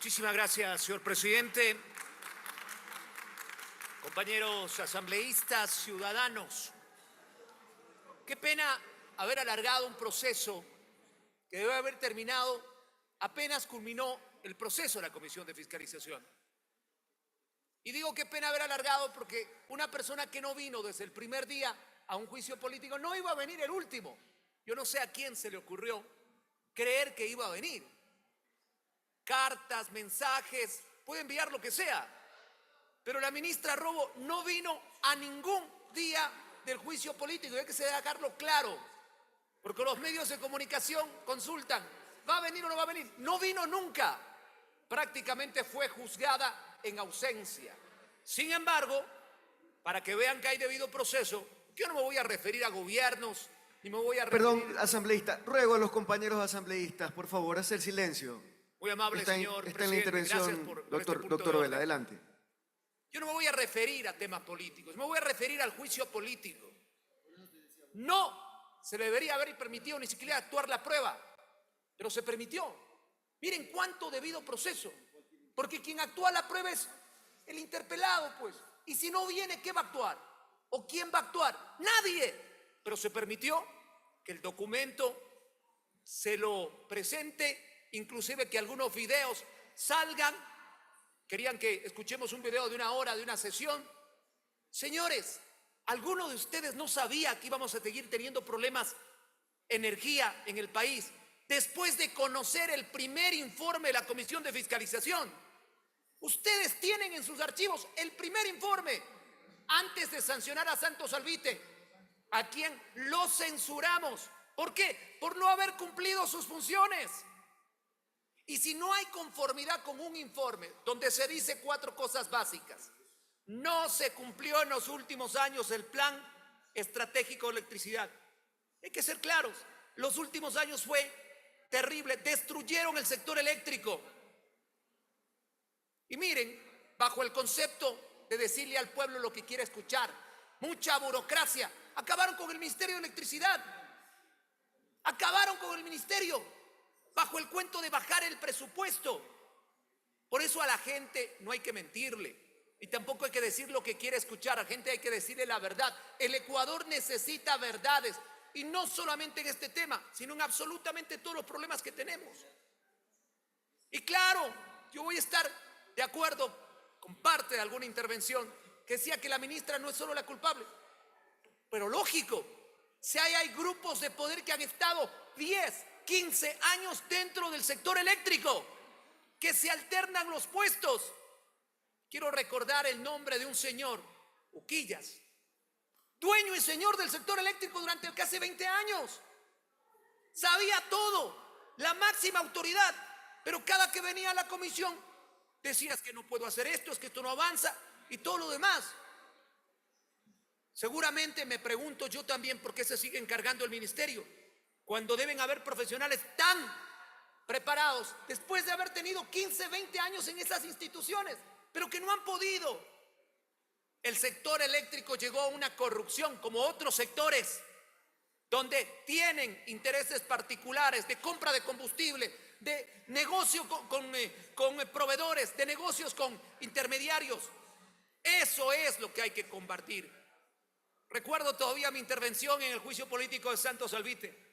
Muchísimas gracias, señor presidente. Compañeros asambleístas, ciudadanos, qué pena haber alargado un proceso que debe haber terminado apenas culminó el proceso de la Comisión de Fiscalización. Y digo qué pena haber alargado porque una persona que no vino desde el primer día a un juicio político no iba a venir el último. Yo no sé a quién se le ocurrió creer que iba a venir. Cartas, mensajes, puede enviar lo que sea, pero la ministra Robo no vino a ningún día del juicio político, y hay que dejarlo claro, porque los medios de comunicación consultan, ¿va a venir o no va a venir? No vino nunca, prácticamente fue juzgada en ausencia. Sin embargo, para que vean que hay debido proceso, yo no me voy a referir a gobiernos, ni me voy a referir... Perdón, asambleísta, ruego a los compañeros asambleístas, por favor, hacer silencio. Muy amable, señor Está en la presidente. intervención, Gracias por doctor Vela, adelante. Yo no me voy a referir a temas políticos, me voy a referir al juicio político. No se le debería haber permitido ni siquiera actuar la prueba, pero se permitió. Miren cuánto debido proceso, porque quien actúa la prueba es el interpelado, pues. Y si no viene, ¿qué va a actuar? ¿O quién va a actuar? Nadie. Pero se permitió que el documento se lo presente, inclusive que algunos videos salgan. Querían que escuchemos un video de 1 hora de una sesión. Señores, ¿alguno de ustedes no sabía que íbamos a seguir teniendo problemas de energía en el país después de conocer el primer informe de la Comisión de Fiscalización? Ustedes tienen en sus archivos el primer informe antes de sancionar a Santos Alvite, a quien lo censuramos. ¿Por qué? Por no haber cumplido sus funciones. Y si no hay conformidad con un informe donde se dice 4 cosas básicas, no se cumplió en los últimos años el plan estratégico de electricidad. Hay que ser claros, los últimos años fue terrible, destruyeron el sector eléctrico. Y miren, bajo el concepto de decirle al pueblo lo que quiere escuchar, mucha burocracia, acabaron con el Ministerio de Electricidad, acabaron con el ministerio, bajo el cuento de bajar el presupuesto. Por eso a la gente no hay que mentirle y tampoco hay que decir lo que quiere escuchar. A la gente hay que decirle la verdad. El Ecuador necesita verdades, y no solamente en este tema, sino en absolutamente todos los problemas que tenemos. Y claro, yo voy a estar de acuerdo con parte de alguna intervención que decía que la ministra no es solo la culpable, pero lógico, si hay grupos de poder que han estado 10, 15 años dentro del sector eléctrico, que se alternan los puestos. Quiero recordar el nombre de un señor, Uquillas, dueño y señor del sector eléctrico durante casi 20 años. Sabía todo, la máxima autoridad, pero cada que venía a la comisión decía: es que no puedo hacer esto, es que esto no avanza, y todo lo demás. Seguramente me pregunto yo también por qué se sigue encargando el ministerio, cuando deben haber profesionales tan preparados, después de haber tenido 15, 20 años en esas instituciones, pero que no han podido. El sector eléctrico llegó a una corrupción como otros sectores, donde tienen intereses particulares de compra de combustible, de negocio con proveedores, de negocios con intermediarios. Eso es lo que hay que combatir. Recuerdo todavía mi intervención en el juicio político de Santos Alvite.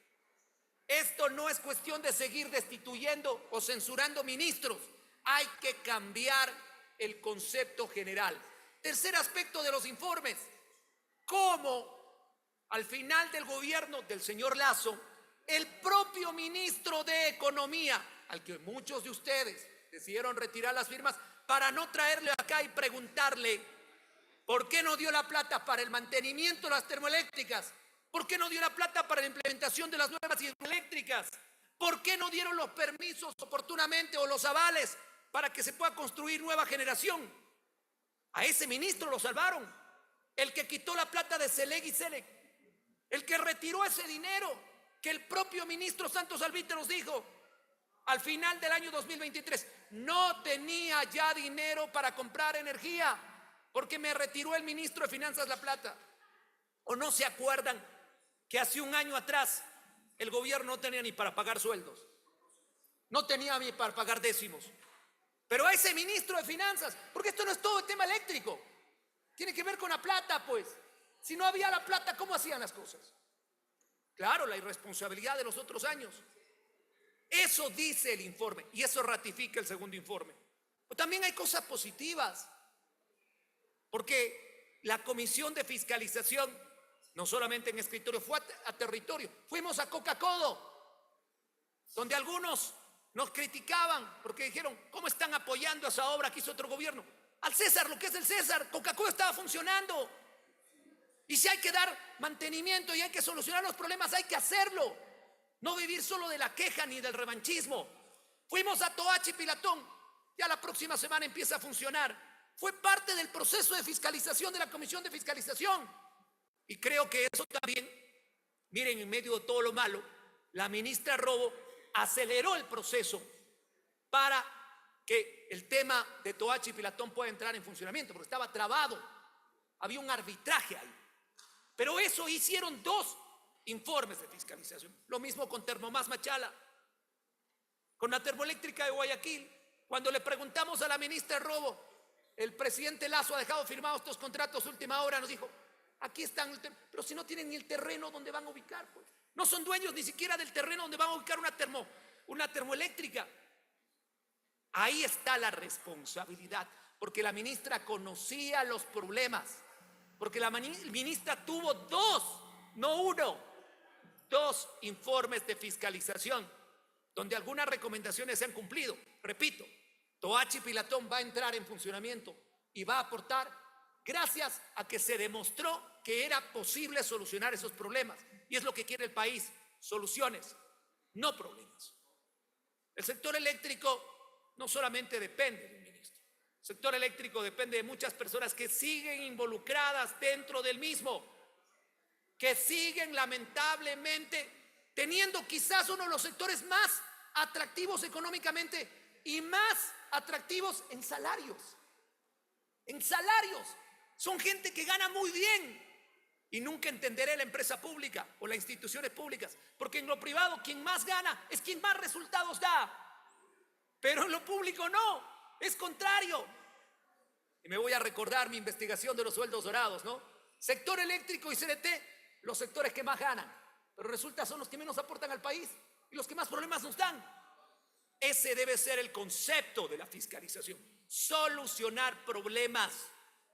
Esto no es cuestión de seguir destituyendo o censurando ministros. Hay que cambiar el concepto general. Tercer aspecto de los informes: cómo al final del gobierno del señor Lasso, el propio ministro de Economía, al que muchos de ustedes decidieron retirar las firmas para no traerle acá y preguntarle por qué no dio la plata para el mantenimiento de las termoeléctricas, ¿por qué no dio la plata para la implementación de las nuevas hidroeléctricas? ¿Por qué no dieron los permisos oportunamente o los avales para que se pueda construir nueva generación? A ese ministro lo salvaron. El que quitó la plata de Selec y Selec, el que retiró ese dinero que el propio ministro Santos Alvite nos dijo al final del año 2023, no tenía ya dinero para comprar energía porque me retiró el ministro de Finanzas la plata. ¿O no se acuerdan que hace un año atrás el gobierno no tenía ni para pagar sueldos, no tenía ni para pagar décimos? Pero a ese ministro de Finanzas, porque esto no es todo el tema eléctrico, tiene que ver con la plata, pues. Si no había la plata, ¿cómo hacían las cosas? Claro, la irresponsabilidad de los otros años. Eso dice el informe y eso ratifica el segundo informe. Pero también hay cosas positivas, porque la Comisión de Fiscalización, no solamente en escritorio, fue a territorio. Fuimos a Coca-Codo, donde algunos nos criticaban porque dijeron, ¿cómo están apoyando esa obra que hizo otro gobierno? Al César, lo que es del César, Coca-Cola estaba funcionando. Y si hay que dar mantenimiento y hay que solucionar los problemas, hay que hacerlo. No vivir solo de la queja ni del revanchismo. Fuimos a Toachi Pilatón, ya la próxima semana empieza a funcionar. Fue parte del proceso de fiscalización de la Comisión de Fiscalización. Y creo que eso también, miren, en medio de todo lo malo, la ministra Robo aceleró el proceso para que el tema de Toachi Pilatón pueda entrar en funcionamiento, porque estaba trabado. Había un arbitraje ahí. Pero eso hicieron 2 informes de fiscalización. Lo mismo con Termomás Machala, con la termoeléctrica de Guayaquil. Cuando le preguntamos a la ministra Robo, el presidente Lazo ha dejado firmados estos contratos última hora, nos dijo, aquí están, pero si no tienen ni el terreno donde van a ubicar, pues. No son dueños ni siquiera del terreno donde van a ubicar una termoeléctrica. Ahí está la responsabilidad, porque la ministra conocía los problemas, porque la ministra tuvo 2, no 1, 2 informes de fiscalización, donde algunas recomendaciones se han cumplido. Repito, Toachi Pilatón va a entrar en funcionamiento y va a aportar gracias a que se demostró que era posible solucionar esos problemas. Y es lo que quiere el país, soluciones, no problemas. El sector eléctrico no solamente depende del ministro. El sector eléctrico depende de muchas personas que siguen involucradas dentro del mismo, que siguen lamentablemente teniendo quizás uno de los sectores más atractivos económicamente y más atractivos en salarios. En salarios. Son gente que gana muy bien. Y nunca entenderé la empresa pública o las instituciones públicas, porque en lo privado quien más gana es quien más resultados da. Pero en lo público no, es contrario. Y me voy a recordar mi investigación de los sueldos dorados, ¿no? Sector eléctrico y CDT, los sectores que más ganan, pero resulta son los que menos aportan al país y los que más problemas nos dan. Ese debe ser el concepto de la fiscalización. Solucionar problemas.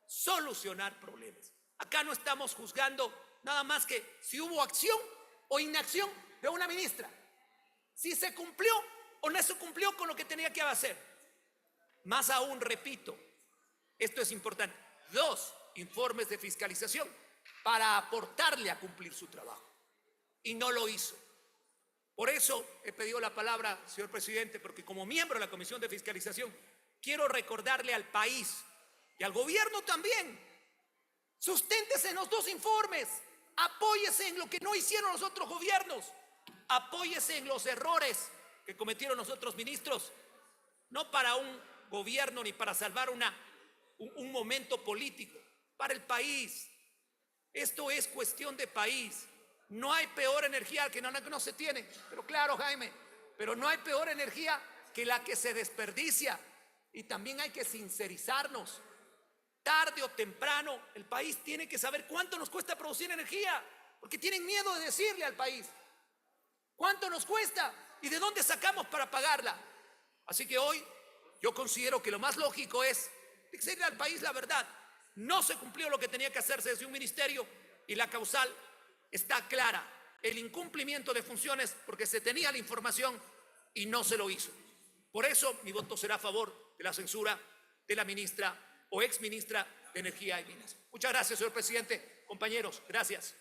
Solucionar problemas. Acá no estamos juzgando nada más que si hubo acción o inacción de una ministra. Si se cumplió o no se cumplió con lo que tenía que hacer. Más aún, repito, esto es importante, 2 informes de fiscalización para aportarle a cumplir su trabajo. Y no lo hizo. Por eso he pedido la palabra, señor presidente, porque como miembro de la Comisión de Fiscalización quiero recordarle al país y al gobierno también: susténtese en los 2 informes, apóyese en lo que no hicieron los otros gobiernos, apóyese en los errores que cometieron los otros ministros, no para un gobierno ni para salvar un momento político, para el país. Esto es cuestión de país. No hay peor energía que no se tiene, pero claro, Jaime, pero no hay peor energía que la que se desperdicia. Y también hay que sincerizarnos. Tarde o temprano el país tiene que saber cuánto nos cuesta producir energía, porque tienen miedo de decirle al país cuánto nos cuesta y de dónde sacamos para pagarla. Así que hoy yo considero que lo más lógico es decirle al país la verdad. No se cumplió lo que tenía que hacerse desde un ministerio y la causal está clara: el incumplimiento de funciones, porque se tenía la información y no se lo hizo. Por eso mi voto será a favor de la censura de la ministra o exministra de Energía y Minas. Muchas gracias, señor presidente. Compañeros, gracias.